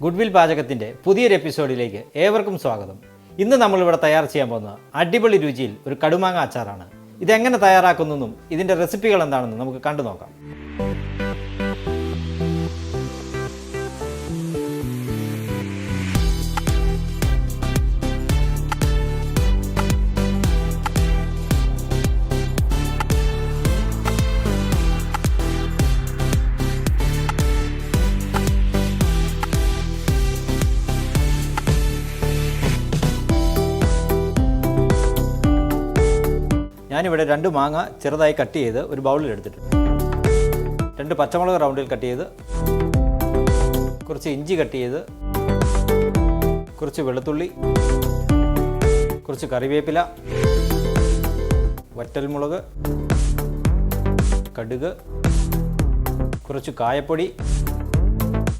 Goodwill പാചകത്തിൻ്റെ പുതിയൊരു എപ്പിസോഡിലേക്ക് ഏവർക്കും സ്വാഗതം. ഇന്ന് നമ്മളിവിടെ തയ്യാർ ചെയ്യാൻ പോകുന്ന അടിപൊളി രുചിയിൽ ഒരു കടുമാങ്ങ അച്ചാറാണ്. ഇതെങ്ങനെ തയ്യാറാക്കുന്നെന്നും ഇതിൻ്റെ റെസിപ്പികൾ എന്താണെന്നും നമുക്ക് കണ്ടു നോക്കാം. ഞാനിവിടെ 2 മാങ്ങ ചെറുതായി കട്ട് ചെയ്ത് ഒരു ബൗളിൽ എടുത്തിട്ടുണ്ട്. 2 പച്ചമുളക് റൗണ്ടിൽ കട്ട് ചെയ്ത്, കുറച്ച് ഇഞ്ചി കട്ട് ചെയ്ത്, കുറച്ച് വെളുത്തുള്ളി, കുറച്ച് കറിവേപ്പില, വറ്റൽമുളക്, കടുക്, കുറച്ച് കായപ്പൊടി,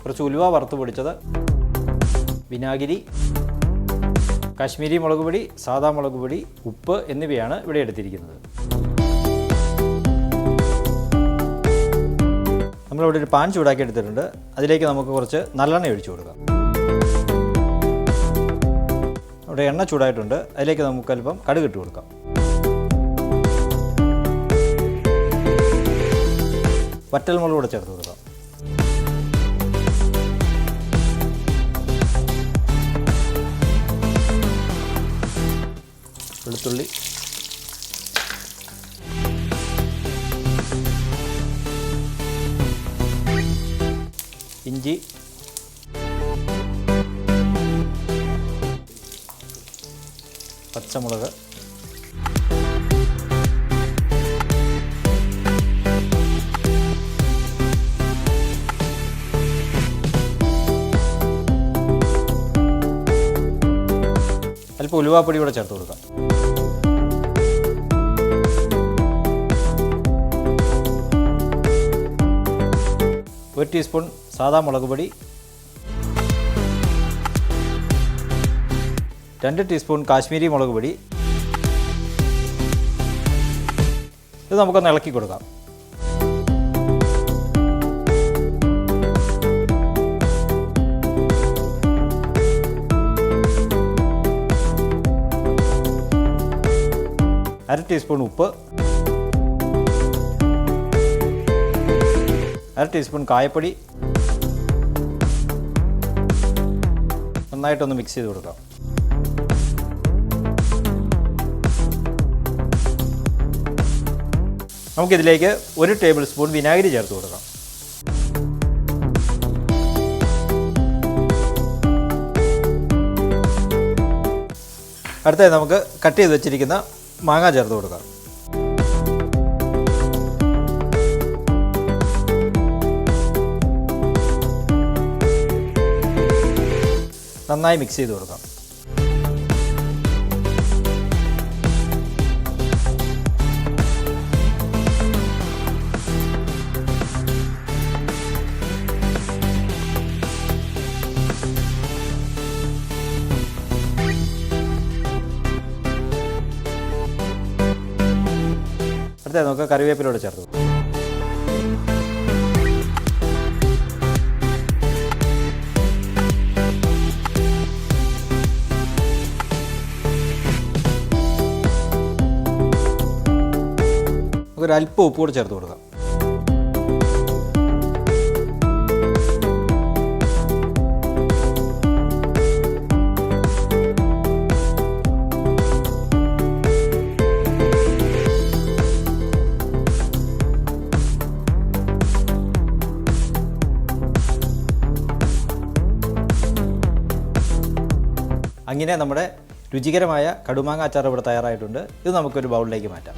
കുറച്ച് ഉലുവ വറുത്ത് പൊടിച്ചത്, വിനാഗിരി, കാശ്മീരി മുളക് പൊടി, സാദാ മുളക് പൊടി, ഉപ്പ് എന്നിവയാണ് ഇവിടെ എടുത്തിരിക്കുന്നത്. നമ്മളിവിടെ ഒരു പാൻ ചൂടാക്കി എടുത്തിട്ടുണ്ട്. അതിലേക്ക് നമുക്ക് കുറച്ച് നല്ലെണ്ണ ഒഴിച്ചു കൊടുക്കാം. ഇവിടെ എണ്ണ ചൂടായിട്ടുണ്ട്. അതിലേക്ക് നമുക്ക് അല്പം കടുക് ഇട്ട് കൊടുക്കാം. വറ്റൽമുളക് കൂടെ ചേർത്ത് കൊടുക്കാം. വെളുത്തുള്ളി, ഇഞ്ചി, പച്ചമുളക്, അല്പം ഉലുവാപ്പൊടി കൂടെ ചേർത്ത് കൊടുക്കാം. ഒരു ടീസ്പൂൺ സാദാ മുളക് പൊടി, 2 ടീസ്പൂൺ കാശ്മീരി മുളക് പൊടി. ഇത് നമുക്കൊന്ന് ഇളക്കി കൊടുക്കാം. അര ടീസ്പൂൺ ഉപ്പ്, 1/2 ടീസ്പൂൺ കായപ്പൊടി. നന്നായിട്ടൊന്ന് മിക്സ് ചെയ്ത് കൊടുക്കാം. നമുക്കിതിലേക്ക് 1 ടേബിൾ സ്പൂൺ വിനാഗിരി ചേർത്ത് കൊടുക്കാം. അടുത്തത് നമുക്ക് കട്ട് ചെയ്ത് വെച്ചിരിക്കുന്ന മാങ്ങ ചേർത്ത് കൊടുക്കാം. നന്നായി മിക്സ് ചെയ്ത് കൊടുക്കാം. അടുത്തത് നമുക്ക് കറിവേപ്പിലൂടെ ചേർത്ത് കൊടുക്കാം. ഒരു അല്പം ഉപ്പ് കൂടെ ചേർത്ത് കൊടുക്കാം. അങ്ങനെ നമ്മുടെ രുചികരമായ കടുമാങ്ങ അച്ചാർ ഇവിടെ തയ്യാറായിട്ടുണ്ട്. ഇത് നമുക്കൊരു ബൗളിലേക്ക് മാറ്റാം.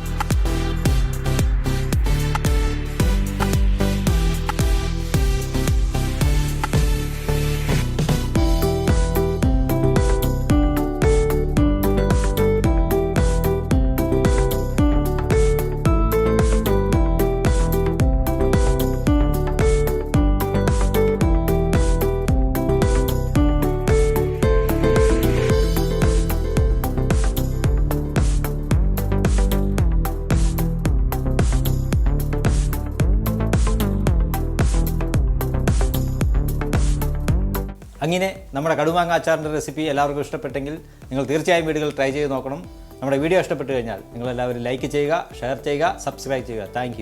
അങ്ങനെ നമ്മുടെ കടുമാങ്ങ അച്ചാറിൻ്റെ റെസിപ്പി എല്ലാവർക്കും ഇഷ്ടപ്പെട്ടെങ്കിൽ നിങ്ങൾ തീർച്ചയായും വീടുകൾ ട്രൈ ചെയ്ത് നോക്കണം. നമ്മുടെ വീഡിയോ ഇഷ്ടപ്പെട്ട് കഴിഞ്ഞാൽ നിങ്ങളെല്ലാവരും ലൈക്ക് ചെയ്യുക, ഷെയർ ചെയ്യുക, സബ്സ്ക്രൈബ് ചെയ്യുക. താങ്ക്